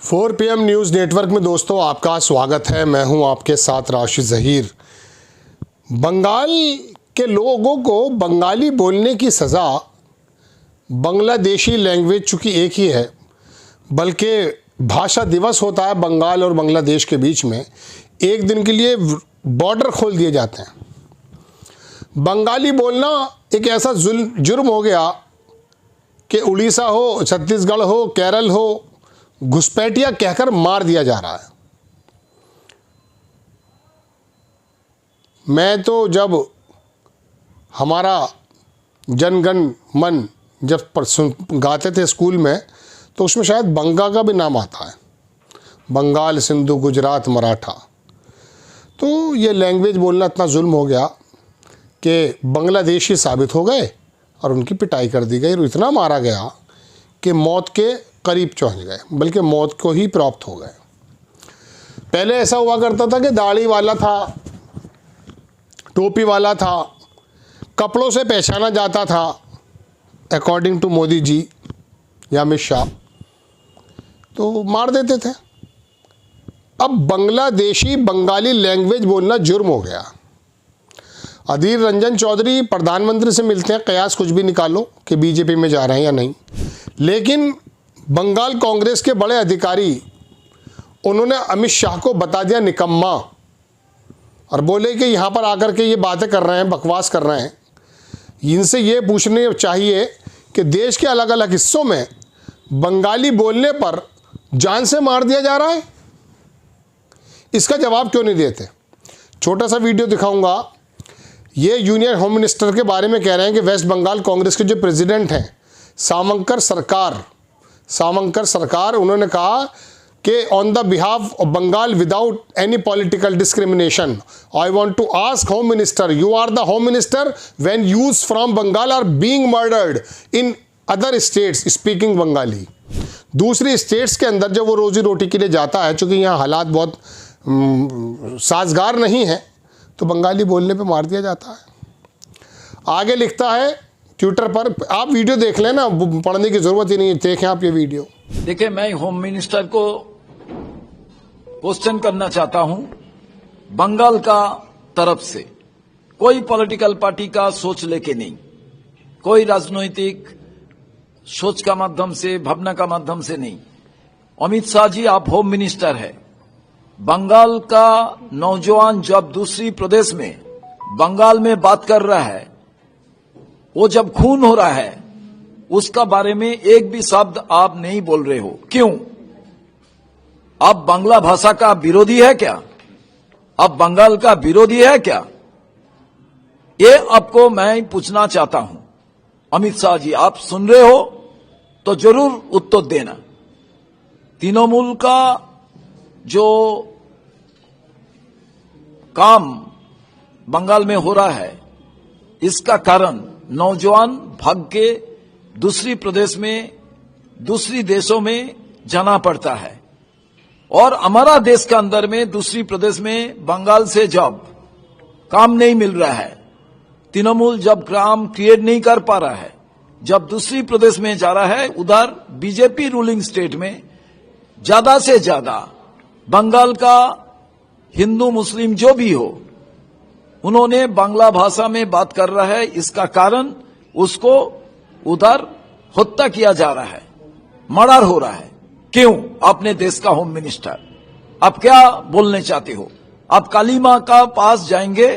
4 PM news network में दोस्तों आपका स्वागत है। मैं हूं आपके साथ राशिद ज़हीर। बंगाल के लोगों को बंगाली बोलने की सज़ा बांग्लादेशी लैंग्वेज चूँकि एक ही है, बल्कि भाषा दिवस होता है बंगाल और बांग्लादेश के बीच में, एक दिन के लिए बॉर्डर खोल दिए जाते हैं। बंगाली बोलना एक ऐसा जुर्म हो गया कि उड़ीसा हो, छत्तीसगढ़ हो, केरल हो, घुसपैठिया कहकर मार दिया जा रहा है। मैं तो जब हमारा जनगण मन जब गाते थे स्कूल में, तो उसमें शायद बंगा का भी नाम आता है, बंगाल, सिंधु, गुजरात, मराठा। तो ये लैंग्वेज बोलना इतना जुल्म हो गया कि बांग्लादेशी साबित हो गए और उनकी पिटाई कर दी गई और इतना मारा गया कि मौत के करीब पहुंच गए, बल्कि मौत को ही प्राप्त हो गए। पहले ऐसा हुआ करता था कि दाढ़ी वाला था, टोपी वाला था, कपड़ों से पहचाना जाता था, अकॉर्डिंग टू मोदी जी या अमित शाह, तो मार देते थे। अब बांग्लादेशी बंगाली लैंग्वेज बोलना जुर्म हो गया। अधीर रंजन चौधरी प्रधानमंत्री से मिलते हैं, कयास कुछ भी निकालो कि बीजेपी में जा रहे हैं या नहीं, लेकिन बंगाल कांग्रेस के बड़े अधिकारी उन्होंने अमित शाह को बता दिया निकम्मा, और बोले कि यहाँ पर आकर के ये बातें कर रहे हैं, बकवास कर रहे हैं। इनसे ये पूछने चाहिए कि देश के अलग अलग हिस्सों में बंगाली बोलने पर जान से मार दिया जा रहा है, इसका जवाब क्यों नहीं देते। छोटा सा वीडियो दिखाऊंगा। ये यूनियन होम मिनिस्टर के बारे में कह रहे हैं कि वेस्ट बंगाल कांग्रेस के जो प्रेसिडेंट हैं सावंकर सरकार, उन्होंने कहा कि on the behalf of Bengal without any political discrimination I want to ask home minister, you are the home minister when youth from Bengal are being murdered in other states speaking Bengali. दूसरी states के अंदर जब वो रोजी रोटी के लिए जाता है, चूँकि यहाँ हालात बहुत साजगार नहीं है, तो बंगाली बोलने पे मार दिया जाता है। आगे लिखता है ट्विटर पर, आप वीडियो देख लें ना, पढ़ने की जरूरत ही नहीं है, देखें आप ये वीडियो। देखिए, मैं होम मिनिस्टर को क्वेश्चन करना चाहता हूं बंगाल का तरफ से। कोई पॉलिटिकल पार्टी का सोच लेके नहीं, कोई राजनीतिक सोच का माध्यम से, भावना का माध्यम से नहीं। अमित शाह जी, आप होम मिनिस्टर है। बंगाल का नौजवान जब दूसरी प्रदेश में बंगाल में बात कर रहा है, वो जब खून हो रहा है, उसका बारे में एक भी शब्द आप नहीं बोल रहे हो। क्यों? आप बांग्ला भाषा का विरोधी है क्या? आप बंगाल का विरोधी है क्या? ये आपको मैं पूछना चाहता हूं। अमित शाह जी, आप सुन रहे हो तो जरूर उत्तर देना। तृणमूल का जो काम बंगाल में हो रहा है, इसका कारण नौजवान भाग के दूसरी प्रदेश में, दूसरी देशों में जाना पड़ता है। और हमारा देश के अंदर में दूसरी प्रदेश में बंगाल से जब काम नहीं मिल रहा है, तृणमूल जब काम क्रिएट नहीं कर पा रहा है, जब दूसरी प्रदेश में जा रहा है, उधर बीजेपी रूलिंग स्टेट में ज्यादा से ज्यादा बंगाल का हिंदू मुस्लिम जो भी हो, उन्होंने बांग्ला भाषा में बात कर रहा है। इसका कारण उसको उधर हत्या किया जा रहा है, मर्डर हो रहा है। क्यों? अपने देश का होम मिनिस्टर, आप क्या बोलने चाहते हो? आप काली मां का पास जाएंगे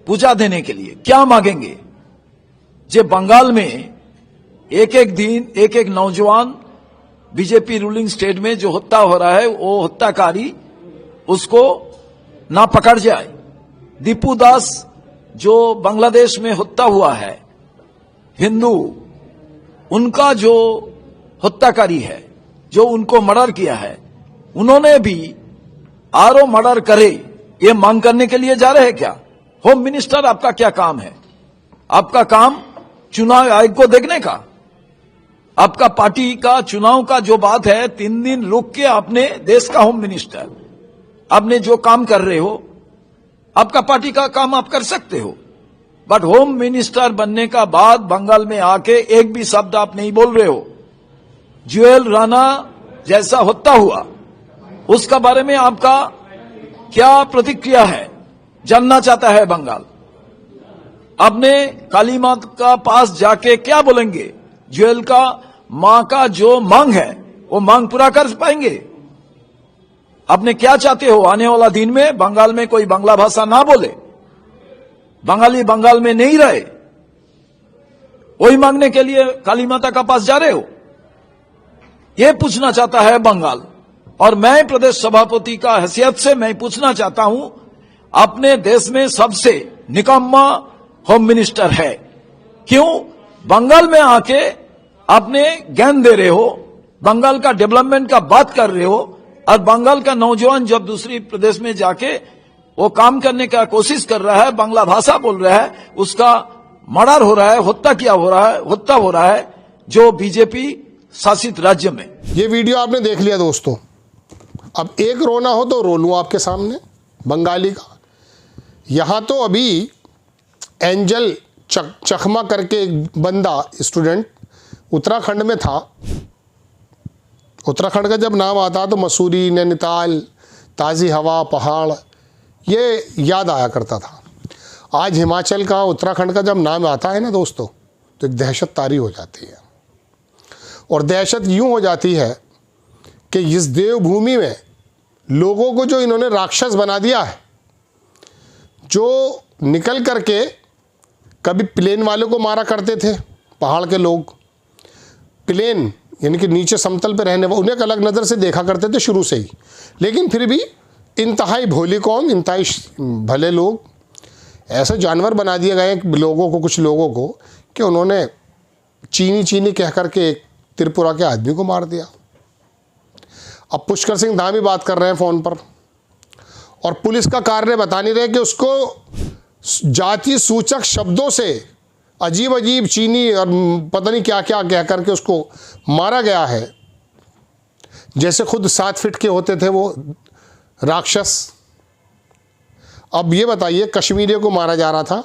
पूजा देने के लिए, क्या मांगेंगे? जे बंगाल में एक एक दिन एक एक नौजवान बीजेपी रूलिंग स्टेट में जो हत्या हो रहा है, वो हत्याकारी उसको ना पकड़ जाए। दीपू दास जो बांग्लादेश में हत्या हुआ है, हिंदू, उनका जो हत्याकारी है, जो उनको मर्डर किया है, उन्होंने भी आरो मर्डर करे, ये मांग करने के लिए जा रहे हैं क्या? होम मिनिस्टर, आपका क्या काम है? आपका काम चुनाव आयोग को देखने का? आपका पार्टी का चुनाव का जो बात है, 3 दिन रुक के आपने देश का होम मिनिस्टर, आपने जो काम कर रहे हो, आपका पार्टी का काम आप कर सकते हो, बट होम मिनिस्टर बनने का बाद बंगाल में आके एक भी शब्द आप नहीं बोल रहे हो। जुएल राणा जैसा होता हुआ, उसका बारे में आपका क्या प्रतिक्रिया है, जानना चाहता है बंगाल। अपने काली माँ का पास जाके क्या बोलेंगे? ज्वेल का मां का जो मांग है वो मांग पूरा कर पाएंगे? आपने क्या चाहते हो आने वाला दिन में बंगाल में कोई बांग्ला भाषा ना बोले, बंगाली बंगाल में नहीं रहे, वही मांगने के लिए काली माता का पास जा रहे हो? ये पूछना चाहता है बंगाल। और मैं प्रदेश सभापति का हैसियत से मैं पूछना चाहता हूं, अपने देश में सबसे निकम्मा होम मिनिस्टर है, क्यों बंगाल में आके आपने ज्ञान दे रहे हो, बंगाल का डेवलपमेंट का बात कर रहे हो, और बंगाल का नौजवान जब दूसरी प्रदेश में जाके वो काम करने का कोशिश कर रहा है, बांग्ला भाषा बोल रहा है, उसका मर्डर हो रहा है, हत्या हो रहा है जो बीजेपी शासित राज्य में। ये वीडियो आपने देख लिया दोस्तों। अब एक रोना हो तो रो लूं आपके सामने बंगाली का। यहाँ तो अभी एंजल चकमा करके एक बंदा स्टूडेंट उत्तराखंड में था। उत्तराखंड का जब नाम आता तो मसूरी, नैनीताल, ताज़ी हवा, पहाड़, ये याद आया करता था। आज हिमाचल का, उत्तराखंड का जब नाम आता है ना दोस्तों, तो एक दहशत तारी हो जाती है। और दहशत यूँ हो जाती है कि इस देवभूमि में लोगों को जो इन्होंने राक्षस बना दिया है, जो निकल करके कभी प्लेन वालों को मारा करते थे, पहाड़ के लोग, प्लेन यानी कि नीचे समतल पे रहने वाले, उन्हें एक अलग नज़र से देखा करते थे शुरू से ही। लेकिन फिर भी इंतहाई भोली कौम, इंतहाई भले लोग, ऐसे जानवर बना दिए गए लोगों को, कुछ लोगों को, कि उन्होंने चीनी चीनी कह करके एक त्रिपुरा के आदमी को मार दिया। अब पुष्कर सिंह धामी बात कर रहे हैं फ़ोन पर, और पुलिस का कार्य बता नहीं रहे कि उसको जाति सूचक शब्दों से अजीब अजीब चीनी और पता नहीं क्या क्या कह करके उसको मारा गया है, जैसे खुद 7 फीट के होते थे वो राक्षस। अब ये बताइए, कश्मीरियों को मारा जा रहा था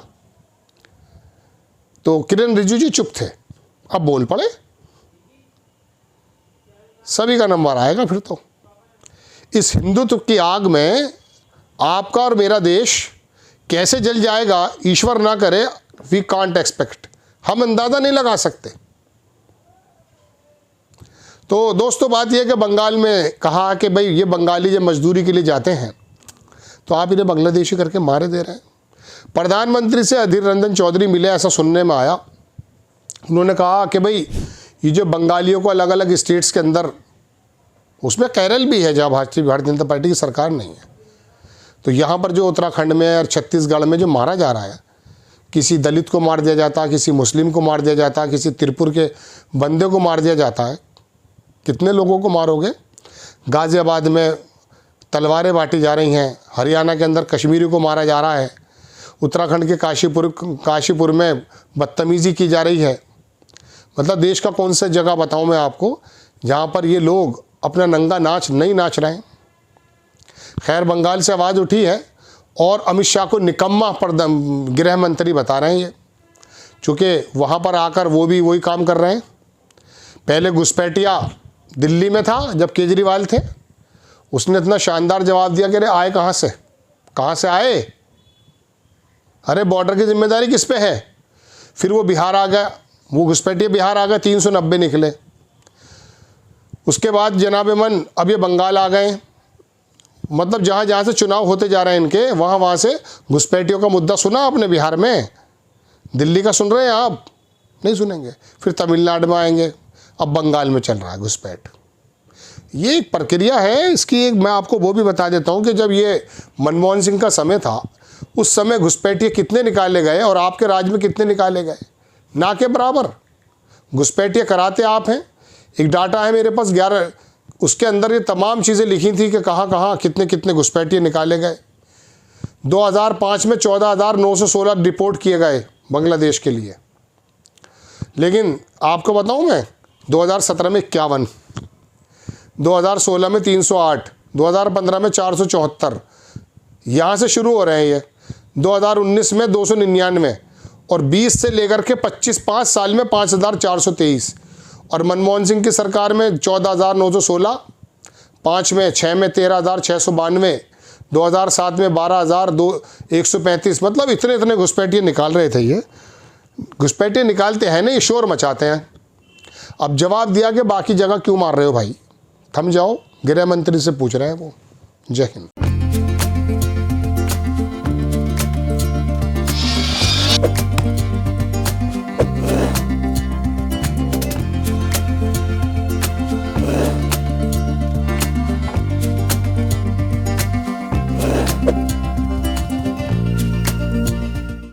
तो किरण रिजिजू चुप थे, अब बोल पड़े, सभी का नंबर आएगा फिर तो। इस हिंदुत्व की आग में आपका और मेरा देश कैसे जल जाएगा, ईश्वर ना करे, वी कांट एक्सपेक्ट, हम अंदाज़ा नहीं लगा सकते। तो दोस्तों बात यह कि बंगाल में कहा कि भाई ये बंगाली जब मजदूरी के लिए जाते हैं तो आप इन्हें बांग्लादेशी करके मारे दे रहे हैं। प्रधानमंत्री से अधीर रंजन चौधरी मिले, ऐसा सुनने में आया। उन्होंने कहा कि भाई ये जो बंगालियों को अलग अलग स्टेट्स के अंदर, उसमें केरल भी है जहाँ भारतीय जनता पार्टी की सरकार नहीं है, तो यहाँ पर जो उत्तराखंड में और छत्तीसगढ़ में जो मारा जा रहा है, किसी दलित को मार दिया जाता है, किसी मुस्लिम को मार दिया जाता है, किसी त्रिपुर के बंदे को मार दिया जाता है, कितने लोगों को मारोगे? गाज़ियाबाद में तलवारें बांटी जा रही हैं, हरियाणा के अंदर कश्मीरी को मारा जा रहा है, उत्तराखंड के काशीपुर में बदतमीज़ी की जा रही है। मतलब देश का कौन सा जगह बताऊं मैं आपको जहां पर ये लोग अपना नंगा नाच नहीं नाच रहे हैं। खैर, बंगाल से आवाज़ उठी है और अमित शाह को निकम्मा गृह मंत्री बता रहे हैं ये, चूँकि वहाँ पर आकर वो भी वही काम कर रहे हैं। पहले घुसपैठिया दिल्ली में था जब केजरीवाल थे, उसने इतना शानदार जवाब दिया कि अरे आए कहाँ से आए, अरे बॉर्डर की जिम्मेदारी किस पे है। फिर वो बिहार आ गया, वो घुसपैठिया बिहार आ गए, 390 निकले। उसके बाद जनाबे मन अब ये बंगाल आ गए। मतलब जहाँ जहाँ से चुनाव होते जा रहे हैं इनके, वहाँ से घुसपैठियों का मुद्दा सुना आपने बिहार में, दिल्ली का सुन रहे हैं आप? नहीं सुनेंगे। फिर तमिलनाडु में आएंगे, अब बंगाल में चल रहा है घुसपैठ। ये एक प्रक्रिया है इसकी। एक मैं आपको वो भी बता देता हूँ कि जब ये मनमोहन सिंह का समय था, उस समय घुसपैठिए कितने निकाले गए और आपके राज्य में कितने निकाले गए? ना के बराबर। घुसपैठिए कराते आप हैं। एक डाटा है मेरे पास 11, उसके अंदर ये तमाम चीज़ें लिखी थी कि कहाँ कहाँ कितने कितने घुसपैठिए निकाले गए। 2005 में 14,916 रिपोर्ट किए गए बांग्लादेश के लिए, लेकिन आपको बताऊँ मैं 2017 में 51, 2016 में 308, 2015 में 474, यहाँ से शुरू हो रहे हैं ये। 2019 में 299 और 20 से लेकर के 5 साल में 5,423 और मनमोहन सिंह की सरकार में 14,916 5 में 6 में 13,692, 2007 में 12,135, मतलब इतने इतने घुसपैठिए निकाल रहे थे। ये घुसपैठिए निकालते हैं नहीं, शोर मचाते हैं। अब जवाब दिया कि बाकी जगह क्यों मार रहे हो भाई, थम जाओ, गृह मंत्री से पूछ रहे हैं वो। जय हिंद।